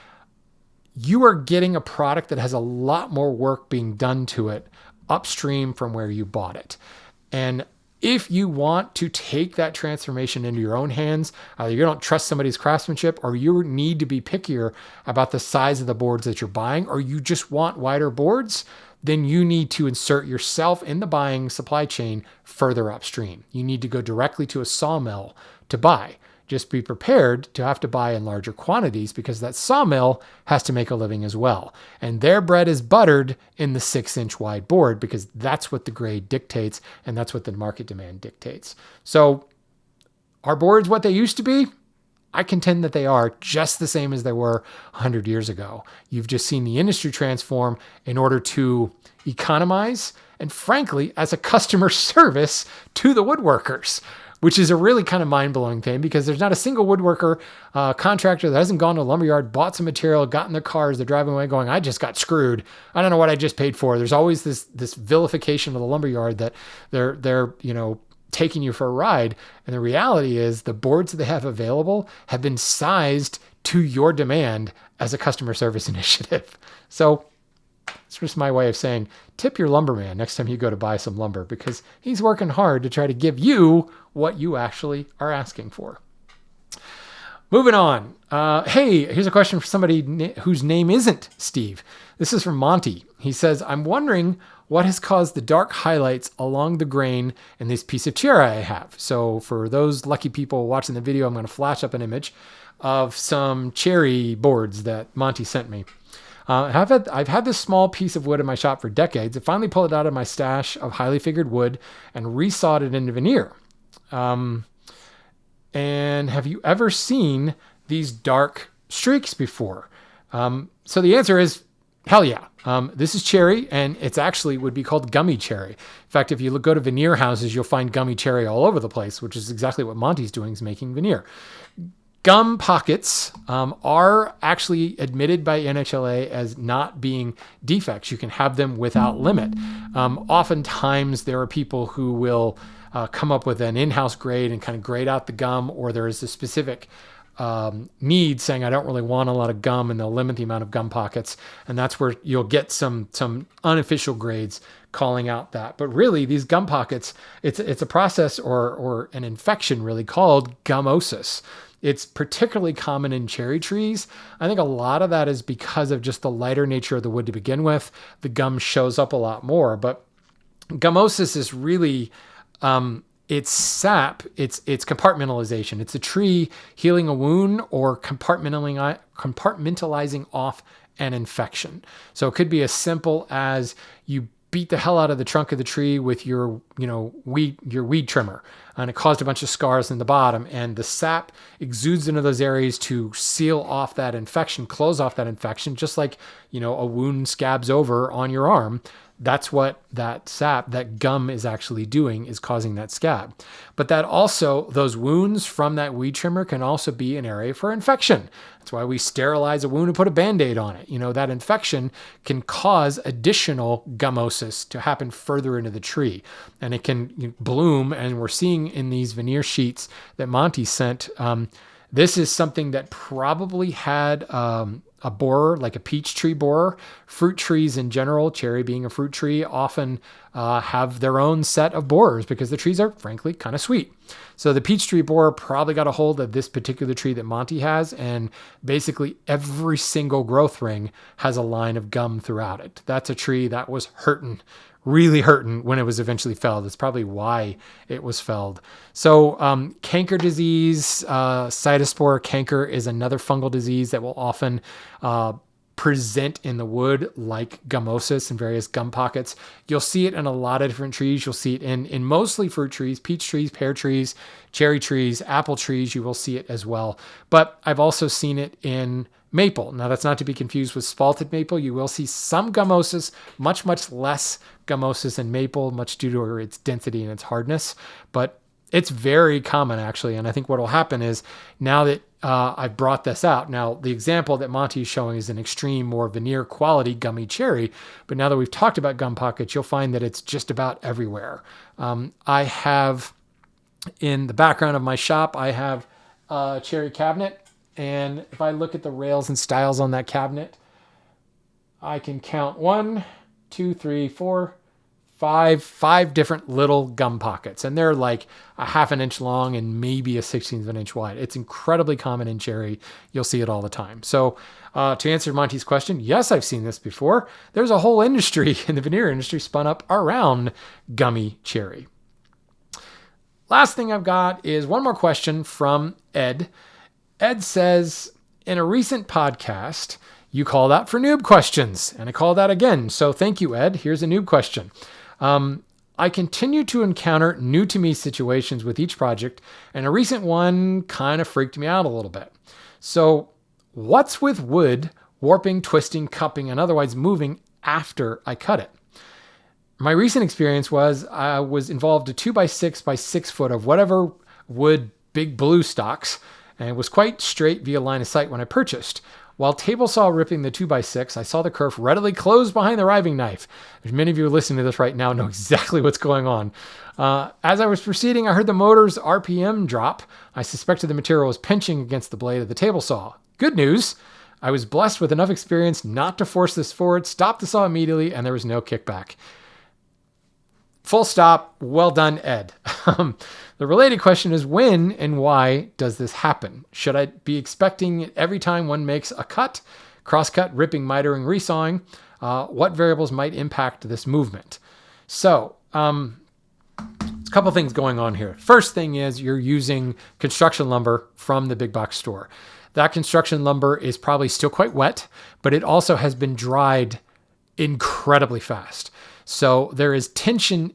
you are getting a product that has a lot more work being done to it upstream from where you bought it. And if you want to take that transformation into your own hands, either you don't trust somebody's craftsmanship, or you need to be pickier about the size of the boards that you're buying, or you just want wider boards, then you need to insert yourself in the buying supply chain further upstream. You need to go directly to a sawmill to buy. Just be prepared to have to buy in larger quantities, because that sawmill has to make a living as well. And their bread is buttered in the 6-inch wide board, because that's what the grade dictates and that's what the market demand dictates. So are boards what they used to be? I contend that they are just the same as they were 100 years ago. You've just seen the industry transform in order to economize and, frankly, as a customer service to the woodworkers, which is a really kind of mind-blowing thing, because there's not a single woodworker contractor that hasn't gone to a lumberyard, bought some material, got in their cars, they're driving away going, I just got screwed. I don't know what I just paid for. There's always this vilification of the lumberyard that they're taking you for a ride. And the reality is the boards that they have available have been sized to your demand as a customer service initiative. So it's just my way of saying, tip your lumberman next time you go to buy some lumber, because he's working hard to try to give you what you actually are asking for. Moving on. Hey, here's a question for somebody whose name isn't Steve. This is from Monty. He says, I'm wondering what has caused the dark highlights along the grain in this piece of cherry I have. So for those lucky people watching the video, I'm going to flash up an image of some cherry boards that Monty sent me. I've had this small piece of wood in my shop for decades. I finally pulled it out of my stash of highly figured wood and resawed it into veneer. And have you ever seen these dark streaks before? So the answer is hell yeah. This is cherry, and it's actually would be called gummy cherry. In fact, if you go to veneer houses, you'll find gummy cherry all over the place, which is exactly what Monty's doing, is making veneer. Gum pockets are actually admitted by NHLA as not being defects. You can have them without limit. Oftentimes, there are people who will come up with an in-house grade and kind of grade out the gum, or there is a specific need saying, I don't really want a lot of gum, and they'll limit the amount of gum pockets. And that's where you'll get some unofficial grades calling out that. But really, these gum pockets, it's a process or an infection really called gummosis. It's particularly common in cherry trees. I think a lot of that is because of just the lighter nature of the wood to begin with. The gum shows up a lot more, but gummosis is really, it's sap, it's compartmentalization. It's a tree healing a wound or compartmentalizing off an infection. So it could be as simple as you beat the hell out of the trunk of the tree with your weed trimmer, and it caused a bunch of scars in the bottom, and the sap exudes into those areas to seal off that infection, close off that infection, just like, a wound scabs over on your arm. That's what that sap, that gum is actually doing, is causing that scab. But that also, those wounds from that weed trimmer can also be an area for infection. That's why we sterilize a wound and put a Band-Aid on it. That infection can cause additional gummosis to happen further into the tree, and it can bloom. And we're seeing in these veneer sheets that Monty sent, this is something that probably had a borer, like a peach tree borer. Fruit trees in general, cherry being a fruit tree, often have their own set of borers because the trees are frankly kind of sweet. So the peach tree borer probably got a hold of this particular tree that Monty has, and basically every single growth ring has a line of gum throughout it. That's a tree that was really hurting when it was eventually felled. That's probably why it was felled. So canker disease, cytospore canker is another fungal disease that will often present in the wood like gummosis and various gum pockets. You'll see it in a lot of different trees. You'll see it in mostly fruit trees, peach trees, pear trees, cherry trees, apple trees. You will see it as well. But I've also seen it in maple. Now, that's not to be confused with spalted maple. You will see some gummosis, much, much less gummosis in maple, much due to its density and its hardness. But it's very common, actually. And I think what will happen is now that I've brought this out, now the example that Monty is showing is an extreme, more veneer quality gummy cherry. But now that we've talked about gum pockets, you'll find that it's just about everywhere. I have, in the background of my shop, I have a cherry cabinet. And if I look at the rails and stiles on that cabinet, I can count 1, 2, 3, 4, 5 different little gum pockets. And they're like a half an inch long and maybe a 1/16 of an inch wide. It's incredibly common in cherry. You'll see it all the time. So to answer Monty's question, yes, I've seen this before. There's a whole industry in the veneer industry spun up around gummy cherry. Last thing I've got is one more question from Ed. Ed says, in a recent podcast, you called out for noob questions, and I called out again. So thank you, Ed. Here's a noob question. I continue to encounter new to me situations with each project, and a recent one kind of freaked me out a little bit. So what's with wood warping, twisting, cupping, and otherwise moving after I cut it? My recent experience was I was involved in 2x6 by 6 foot of whatever wood big blue stocks, and it was quite straight via line of sight when I purchased. While table saw ripping the 2x6, I saw the kerf readily close behind the riving knife. Many of you listening to this right now know exactly what's going on. As I was proceeding, I heard the motor's RPM drop. I suspected the material was pinching against the blade of the table saw. Good news! I was blessed with enough experience not to force this forward, stopped the saw immediately, and there was no kickback. Full stop. Well done, Ed. The related question is, when and why does this happen? Should I be expecting it every time one makes a cut, cross-cut, ripping, mitering, resawing? What variables might impact this movement? So, there's a couple things going on here. First thing is you're using construction lumber from the big box store. That construction lumber is probably still quite wet, but it also has been dried incredibly fast. So there is tension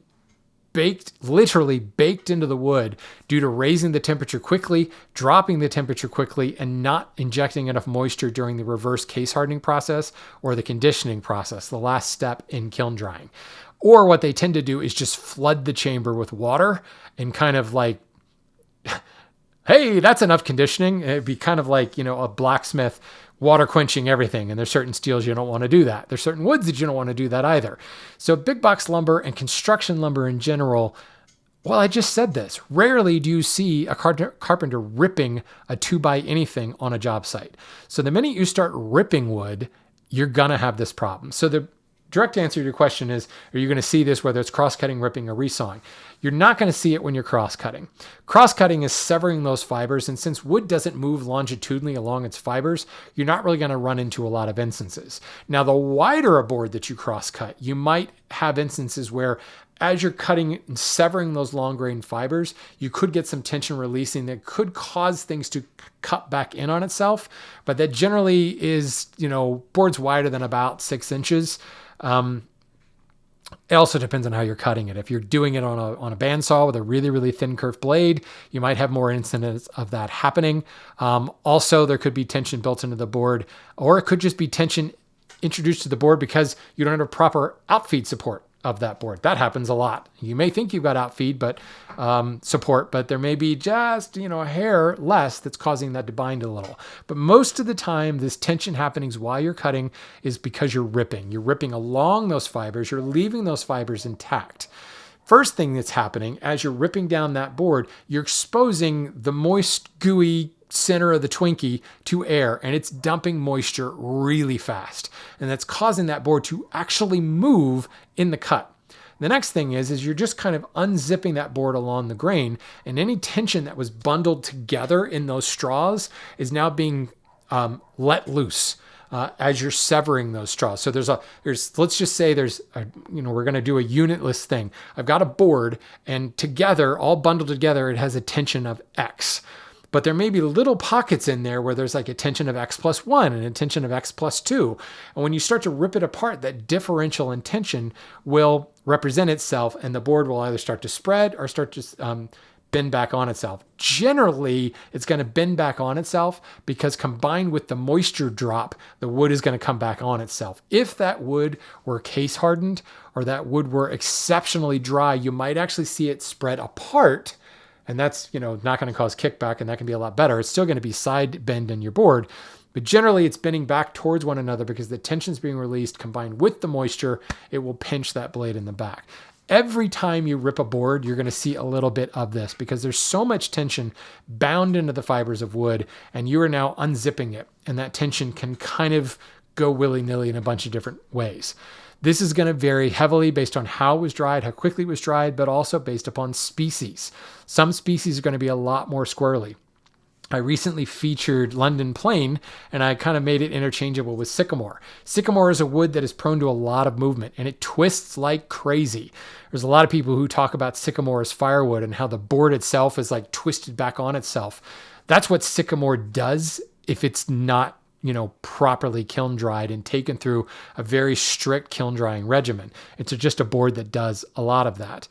literally baked into the wood due to raising the temperature quickly, dropping the temperature quickly, and not injecting enough moisture during the reverse case hardening process or the conditioning process, the last step in kiln drying. Or what they tend to do is just flood the chamber with water and kind of like, hey, that's enough conditioning. It'd be kind of like, a blacksmith water quenching everything. And there's certain steels you don't want to do that. There's certain woods that you don't want to do that either. So big box lumber and construction lumber in general, well, I just said this. Rarely do you see a carpenter ripping a 2x anything on a job site. So the minute you start ripping wood, you're going to have this problem. So the direct answer to your question is, are you going to see this whether it's cross-cutting, ripping, or resawing? You're not going to see it when you're cross-cutting. Cross-cutting is severing those fibers, and since wood doesn't move longitudinally along its fibers, you're not really going to run into a lot of instances. Now, the wider a board that you cross-cut, you might have instances where as you're cutting and severing those long-grain fibers, you could get some tension releasing that could cause things to cut back in on itself, but that generally is, boards wider than about 6 inches. It also depends on how you're cutting it. If you're doing it on a bandsaw with a really, really thin curved blade, you might have more incidents of that happening. Also, there could be tension built into the board, or it could just be tension introduced to the board because you don't have a proper outfeed support of that board. That happens a lot. You may think you've got outfeed support, but there may be just, a hair less that's causing that to bind a little. But most of the time, this tension happenings while you're cutting is because you're ripping. You're ripping along those fibers. You're leaving those fibers intact. First thing that's happening as you're ripping down that board, you're exposing the moist, gooey center of the Twinkie to air, and it's dumping moisture really fast. And that's causing that board to actually move in the cut. The next thing is you're just kind of unzipping that board along the grain, and any tension that was bundled together in those straws is now being let loose as you're severing those straws. So let's just say we're going to do a unitless thing. I've got a board, and together, all bundled together, it has a tension of X. But there may be little pockets in there where there's like a tension of X plus 1 and a tension of X plus 2. And when you start to rip it apart, that differential in tension will represent itself, and the board will either start to spread or start to bend back on itself. Generally, it's going to bend back on itself because combined with the moisture drop, the wood is going to come back on itself. If that wood were case hardened or that wood were exceptionally dry, you might actually see it spread apart. And that's, not going to cause kickback, and that can be a lot better. It's still going to be side bend in your board, but generally it's bending back towards one another because the tension's being released combined with the moisture. It will pinch that blade in the back. Every time you rip a board, you're going to see a little bit of this because there's so much tension bound into the fibers of wood, and you are now unzipping it. And that tension can kind of go willy-nilly in a bunch of different ways. This is going to vary heavily based on how it was dried, how quickly it was dried, but also based upon species. Some species are going to be a lot more squirrely. I recently featured London Plane, and I kind of made it interchangeable with sycamore. Sycamore is a wood that is prone to a lot of movement, and it twists like crazy. There's a lot of people who talk about sycamore as firewood and how the board itself is like twisted back on itself. That's what sycamore does if it's not properly kiln dried and taken through a very strict kiln drying regimen. It's just a board that does a lot of that.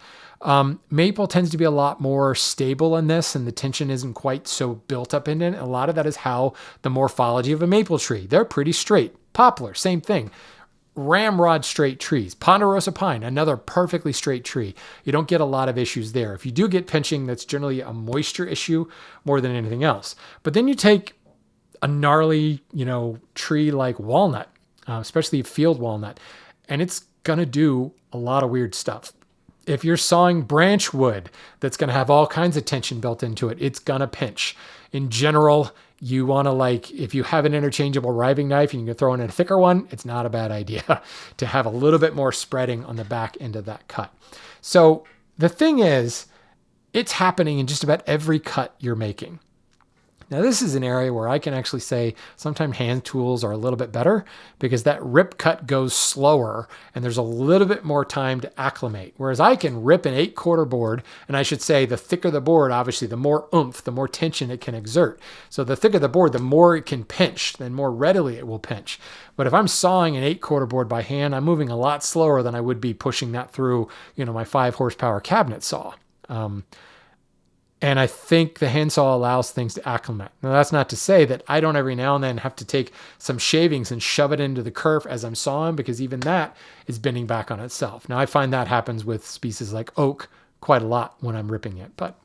Maple tends to be a lot more stable in this, and the tension isn't quite so built up in it. A lot of that is how the morphology of a maple tree. They're pretty straight. Poplar, same thing. Ramrod straight trees. Ponderosa pine, another perfectly straight tree. You don't get a lot of issues there. If you do get pinching, that's generally a moisture issue more than anything else. But then you take a gnarly, tree like walnut, especially field walnut, and it's going to do a lot of weird stuff. If you're sawing branch wood that's going to have all kinds of tension built into it, it's going to pinch. In general, you want to if you have an interchangeable riving knife and you can throw in a thicker one, it's not a bad idea to have a little bit more spreading on the back end of that cut. So the thing is, it's happening in just about every cut you're making. Now, this is an area where I can actually say sometimes hand tools are a little bit better because that rip cut goes slower and there's a little bit more time to acclimate. Whereas I can rip an 8/4 board, and I should say the thicker the board, obviously, the more oomph, the more tension it can exert. So the thicker the board, the more it can pinch, then more readily it will pinch. But if I'm sawing an 8/4 board by hand, I'm moving a lot slower than I would be pushing that through, my 5 horsepower cabinet saw. And I think the handsaw allows things to acclimate. Now, that's not to say that I don't every now and then have to take some shavings and shove it into the kerf as I'm sawing, because even that is bending back on itself. Now, I find that happens with species like oak quite a lot when I'm ripping it, but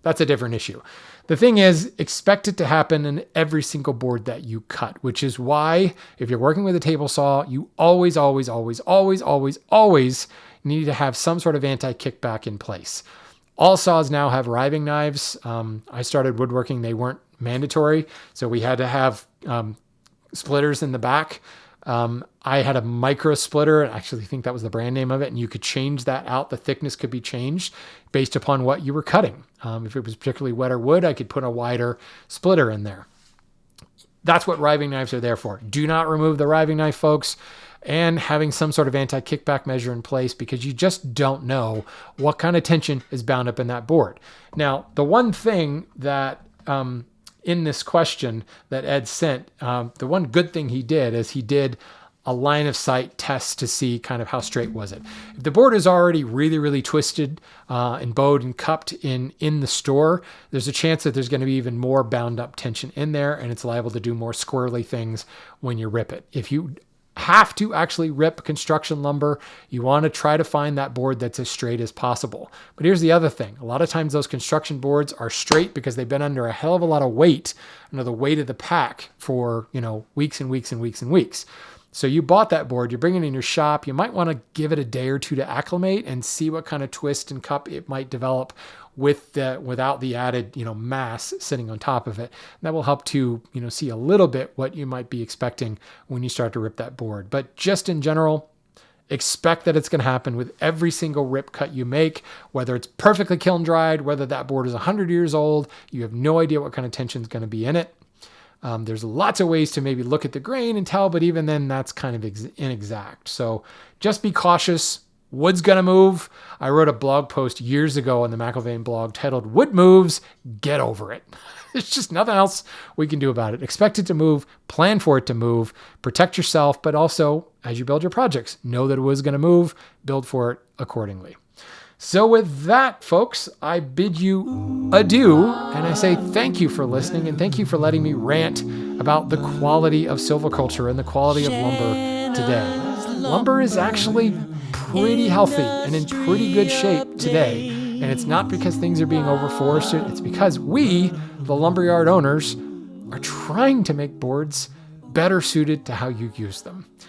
that's a different issue. The thing is, expect it to happen in every single board that you cut, which is why if you're working with a table saw, you always need to have some sort of anti-kickback in place. All saws now have riving knives. I started woodworking, they weren't mandatory, so we had to have splitters in the back. I had a micro splitter. I actually think that was the brand name of it, and you could change that out. The thickness could be changed based upon what you were cutting. If it was particularly wetter wood, I could put a wider splitter in there. That's what riving knives are there for. Do not remove the riving knife, folks, and having some sort of anti-kickback measure in place, because you just don't know what kind of tension is bound up in that board. Now, the one thing that in this question that Ed sent, the one good thing he did is he did a line of sight test to see kind of how straight was it. If the board is already really twisted and bowed and cupped in the store, there's a chance that there's going to be even more bound up tension in there, and it's liable to do more squirrely things when you rip it. If you have to actually rip construction lumber, you want to try to find that board that's as straight as possible. But here's the other thing. A lot of times those construction boards are straight because they've been under a hell of a lot of weight, under the weight of the pack for, weeks and weeks and weeks and weeks. So you bought that board, you're bringing it in your shop, you might want to give it a day or two to acclimate and see what kind of twist and cup it might develop without the added, mass sitting on top of it. That will help to, see a little bit what you might be expecting when you start to rip that board. But just in general, expect that it's going to happen with every single rip cut you make, whether it's perfectly kiln dried, whether that board is 100 years old, you have no idea what kind of tension is going to be in it. There's lots of ways to maybe look at the grain and tell, but even then that's kind of inexact. So just be cautious. Wood's going to move. I wrote a blog post years ago on the McIlvaine blog titled "Wood Moves, Get Over It." There's just nothing else we can do about it. Expect it to move, plan for it to move, protect yourself, but also as you build your projects, know that wood's going to move, build for it accordingly. So with that, folks, I bid you adieu, and I say thank you for listening, and thank you for letting me rant about the quality of silviculture and the quality of lumber today. Lumber is actually pretty healthy and in pretty good shape today, and it's not because things are being overforested, it's because we, the lumberyard owners, are trying to make boards better suited to how you use them.